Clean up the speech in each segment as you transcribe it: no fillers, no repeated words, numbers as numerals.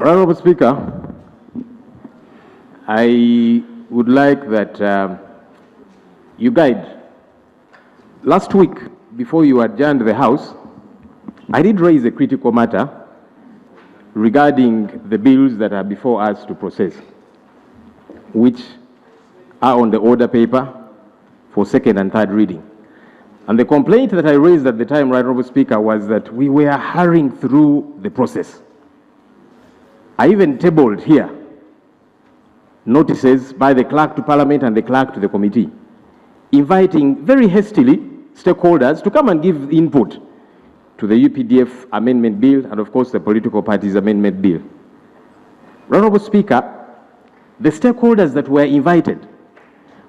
Honorable Speaker, I would like that you guide. Last week, before you adjourned the House, I did raise a critical matter regarding the bills that are before us to process, which are on the order paper for second and third reading. And the complaint that I raised at the time, Right Honorable Speaker, was that we were hurrying through the process. I even tabled here notices by the clerk to Parliament and the clerk to the committee, inviting very hastily stakeholders to come and give input to the UPDF Amendment Bill and, of course, the Political Parties Amendment Bill. Honorable Speaker, the stakeholders that were invited,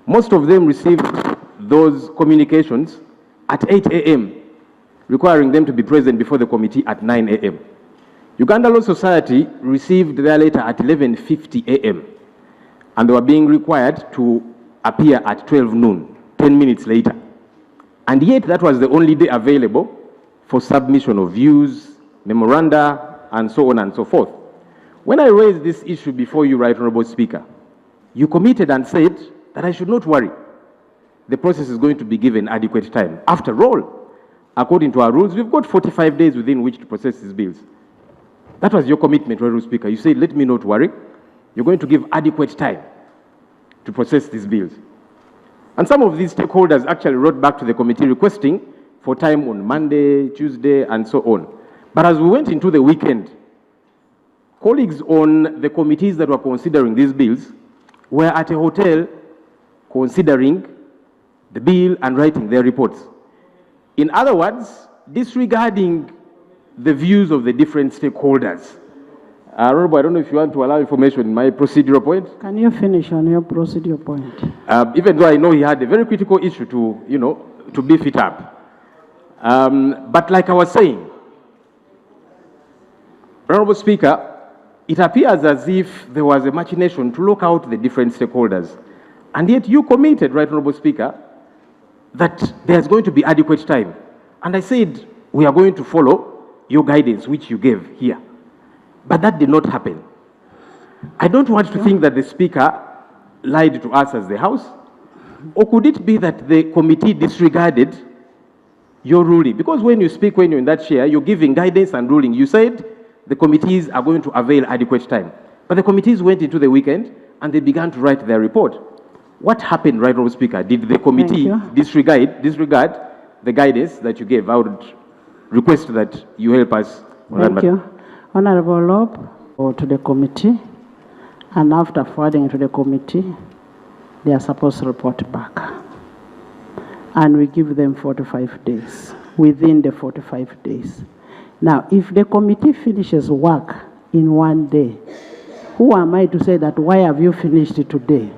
most of them received those communications at 8 a.m., requiring them to be present before the committee at 9 a.m. Uganda Law Society received their letter at 11:50 a.m., and they were being required to appear at 12 noon, 10 minutes later. And yet that was the only day available for submission of views, memoranda, and so on and so forth. When I raised this issue before you, Right Honorable Speaker, you committed and said that I should not worry. The process is going to be given adequate time. After all, according to our rules, we've got 45 days within which to process these bills. That was your commitment, Right Honorable Speaker. You said, let me not worry. You're going to give adequate time to process these bills. And some of these stakeholders actually wrote back to the committee requesting for time on Monday, Tuesday, and so on. But as we went into the weekend, colleagues on the committees that were considering these bills were at a hotel considering the bill and writing their reports. In other words, disregarding the views of the different stakeholders. Honorable, I don't know if you want to allow information in my procedural point. Can you finish on your procedural point? Even though I know he had a very critical issue to beef it up. But like I was saying, Honorable Speaker, it appears as if there was a machination to look out the different stakeholders. And yet you committed, Right Honorable Speaker, that there's going to be adequate time. And I said, we are going to follow your guidance, which you gave here. But that did not happen. I don't want to think that the Speaker lied to us as the House. Or could it be that the committee disregarded your ruling? Because when you speak, when you're in that chair, you're giving guidance and ruling. You said the committees are going to avail adequate time. But the committees went into the weekend and they began to write their report. What happened, Right Honorable Speaker? Did the committee disregard the guidance that you gave? I would request that you help us on that matter. Thank you. Honorable LOP, or to the committee, and after forwarding to the committee, they are supposed to report back. And we give them 45 days, within the 45 days. Now, if the committee finishes work in one day, who am I to say that, why have you finished it today?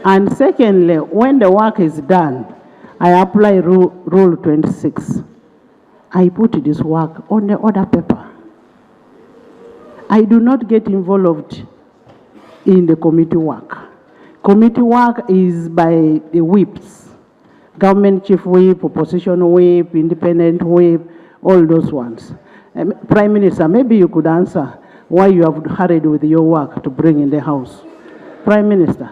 And secondly, when the work is done, I apply Rule 26. I put this work on the order paper. I do not get involved in the committee work. Committee work is by the whips, government chief whip, opposition whip, independent whip, all those ones. Prime Minister, maybe you could answer why you have hurried with your work to bring in the House. Prime Minister.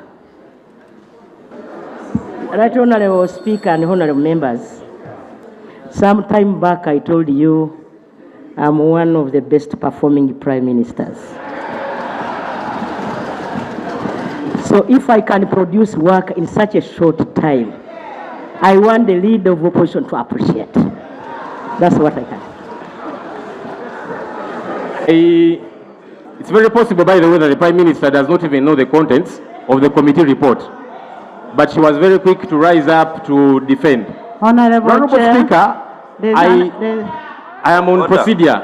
Right Honorable Speaker and Honorable Members, some time back I told you I'm one of the best performing Prime Ministers. So if I can produce work in such a short time, I want the leader of opposition to appreciate. That's what I can. It's very possible, by the way, that the Prime Minister does not even know the contents of the committee report. But she was very quick to rise up to defend. Honorable Speaker, I am on procedure.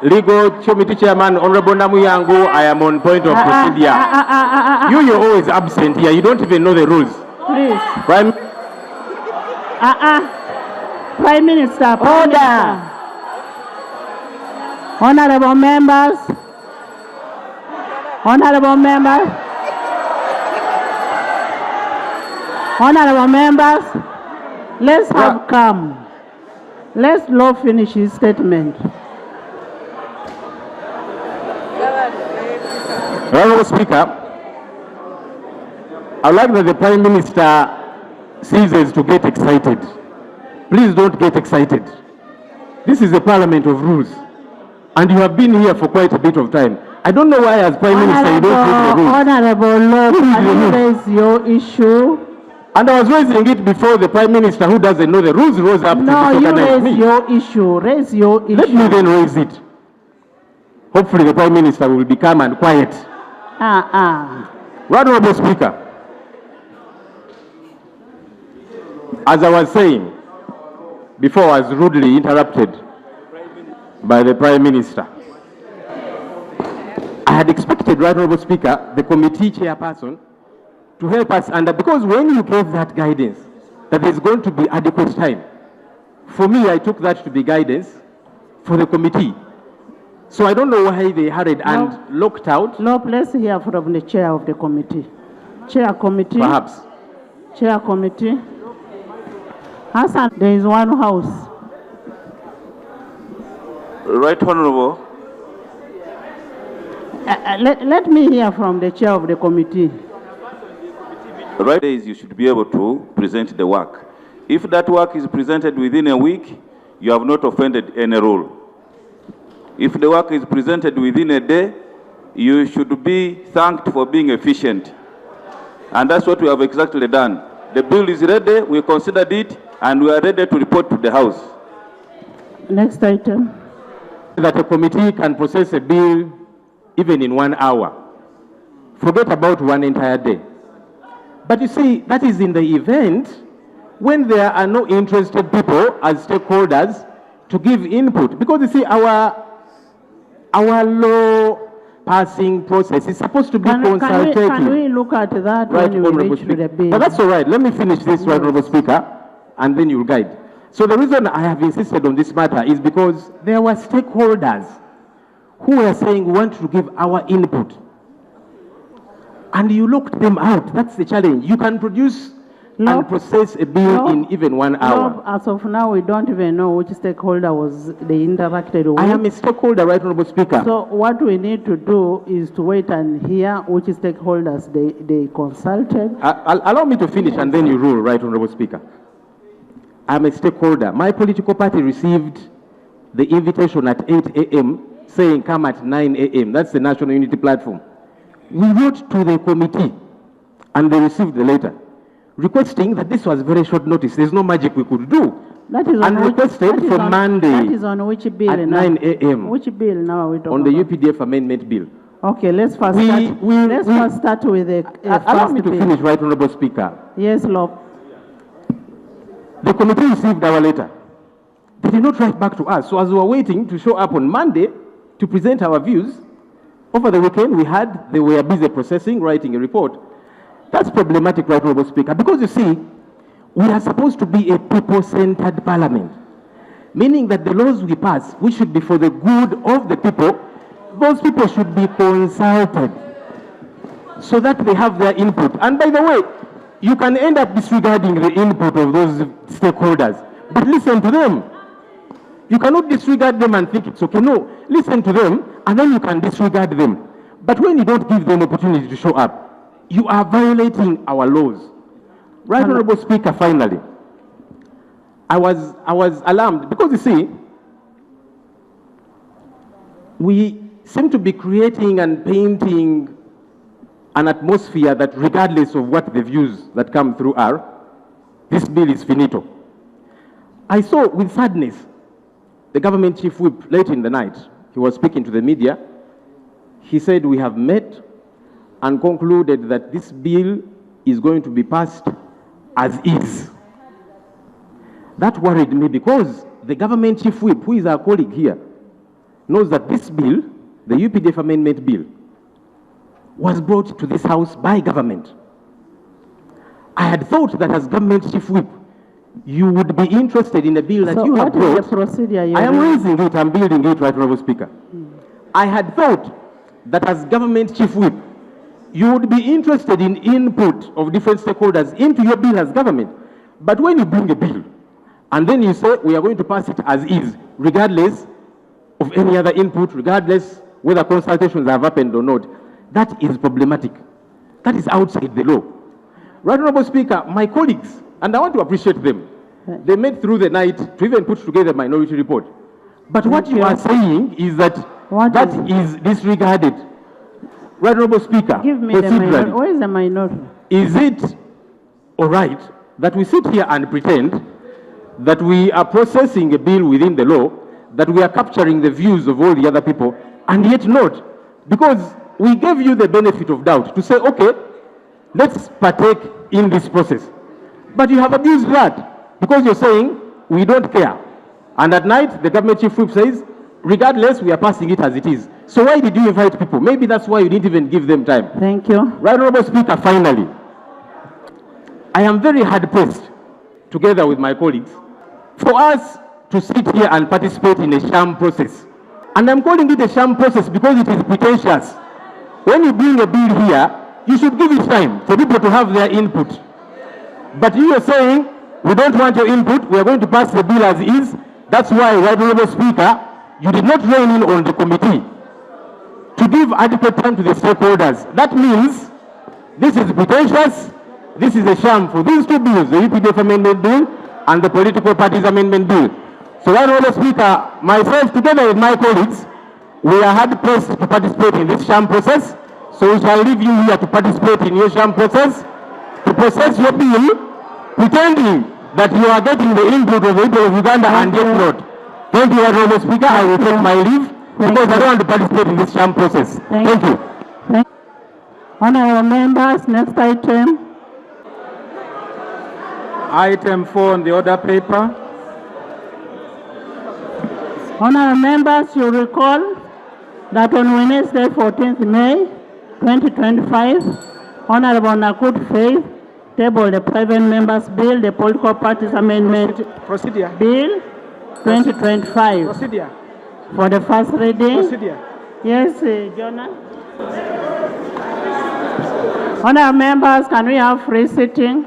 Legal Committee Chairman, Honorable Namuyangu, I am on point of procedure. You're always absent here. You don't even know the rules. Please. Prime Minister, order. Honorable members. Honorable members. Honorable members, let's have calm. Let's Law finish his statement. Honourable Speaker, I would like that the Prime Minister ceases to get excited. Please don't get excited. This is a parliament of rules, and you have been here for quite a bit of time. I don't know why, as Prime Minister, you don't read the rules. Honourable Lord, can you raise your issue? And I was raising it before the Prime Minister, who doesn't know the rules, rose up to disorganize me. No, you raise your issue. Raise your issue. Let me then raise it. Hopefully the Prime Minister will be calm and quiet. Honourable Speaker, as I was saying before, I was rudely interrupted by the Prime Minister. I had expected, Right Honourable Speaker, the committee chairperson to help us, and because when you gave that guidance that there's going to be adequate time, for me, I took that to be guidance for the committee. So I don't know why they hurried and locked out. No, let's hear from the chair of the committee. Chair committee. Perhaps. Chair committee. Hassan, there is one house. Right Honourable. Let me hear from the chair of the committee. Right days you should be able to present the work. If that work is presented within a week, you have not offended any rule. If the work is presented within a day, you should be thanked for being efficient. And that's what we have exactly done. The bill is ready, we considered it, and we are ready to report to the House. Next item. That a committee can process a bill even in 1 hour. Forget about one entire day. But you see, that is in the event when there are no interested people as stakeholders to give input. Because you see, our law passing process is supposed to be consultative. Can we look at that right, when we reach to the bill? But that's all right. Let me finish this, right, Honourable Speaker, and then you'll guide. So the reason I have insisted on this matter is because there were stakeholders who were saying we want to give our input. And you locked them out. That's the challenge. You can produce and process a bill in even 1 hour. As of now, we don't even know which stakeholder they interacted with. I am a stakeholder, right, Honourable Speaker. So what we need to do is to wait and hear which stakeholders they consulted. Allow me to finish and then you rule, right, Honourable Speaker. I'm a stakeholder. My political party received the invitation at 8 a.m. saying come at 9 a.m. That's the National Unity Platform. We wrote to the committee and they received the letter requesting that this was very short notice. There's no magic we could do. That is on requested for Monday that is on which bill at 9 a.m. Which bill now are we talking on the UPDF Amendment Bill. Okay, let's first start with the allow me to finish, right, Honourable Speaker. Yes, LOP. The committee received our letter. They did not write back to us. So as we were waiting to show up on Monday to present our views, over the weekend they were busy processing, writing a report. That's problematic, right, Honourable Speaker, because you see, we are supposed to be a people-centered parliament, meaning that the laws we pass, which should be for the good of the people, those people should be consulted so that they have their input. And by the way, you can end up disregarding the input of those stakeholders, but listen to them. You cannot disregard them and think it's okay. No, listen to them, and then you can disregard them. But when you don't give them opportunity to show up, you are violating our laws. Right, Honourable Speaker, finally, I was alarmed because you see, we seem to be creating and painting an atmosphere that regardless of what the views that come through are, this bill is finito. I saw with sadness the government chief whip late in the night. He was speaking to the media. He said, we have met and concluded that this bill is going to be passed as is. That worried me because the government chief whip, who is our colleague here, knows that this bill, the UPDF Amendment Bill, was brought to this house by government. I had thought that as government chief whip, you would be interested in a bill that you have brought. What is the procedure? I am raising it, I'm building it, right, Honourable Speaker. I had thought that as government chief whip, you would be interested in input of different stakeholders into your bill as government. But when you bring a bill, and then you say, we are going to pass it as is, regardless of any other input, regardless whether consultations have happened or not, that is problematic. That is outside the law. Right Honorable Speaker, my colleagues, and I want to appreciate them, they made through the night to even put together a minority report. But what you are saying is that that is disregarded. Right Honorable Speaker, give me the minority. Where is the minority? Is it all right that we sit here and pretend that we are processing a bill within the law, that we are capturing the views of all the other people, and yet not? Because we gave you the benefit of doubt to say, okay, let's partake in this process. But you have abused that because you're saying we don't care. And at night, the government chief whip says, regardless, we are passing it as it is. So why did you invite people? Maybe that's why you didn't even give them time. Thank you. Right Honorable Speaker, finally, I am very hard-pressed, together with my colleagues, for us to sit here and participate in a sham process. And I'm calling it a sham process because it is pretentious. When you bring a bill here, you should give it time for people to have their input. But you are saying, we don't want your input, we are going to pass the bill as is. That's why, Right Honorable Speaker, you did not rein in on the committee to give adequate time to the stakeholders. That means this is pretentious, this is a sham for these two bills, the UPDF Amendment Bill and the Political Parties Amendment Bill. So, Right Honorable Speaker, myself together with my colleagues, we are hard-pressed to participate in this sham process. So we shall leave you here to participate in your sham process, to process your bill, pretending that you are getting the input of the people of Uganda and yet not. Thank you, Honorable Speaker. I will take my leave because I don't want to participate in this sham process. Thank you. Honorable members, next item. Item 4 on the order paper. Honorable members, you recall that on Wednesday, 14th May 2025, Honorable Nakut Faith tabled the private members' bill, the Political Parties Amendment Bill 2025. Procedure. For the first reading. Procedure. Yes, Jonah. Honorable members, can we have free sitting?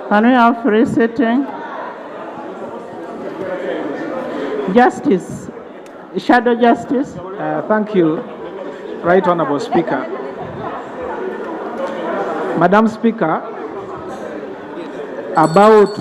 Can we have free sitting? Justice, Shadow Justice. Thank you, Right Honorable Speaker. Madam Speaker, about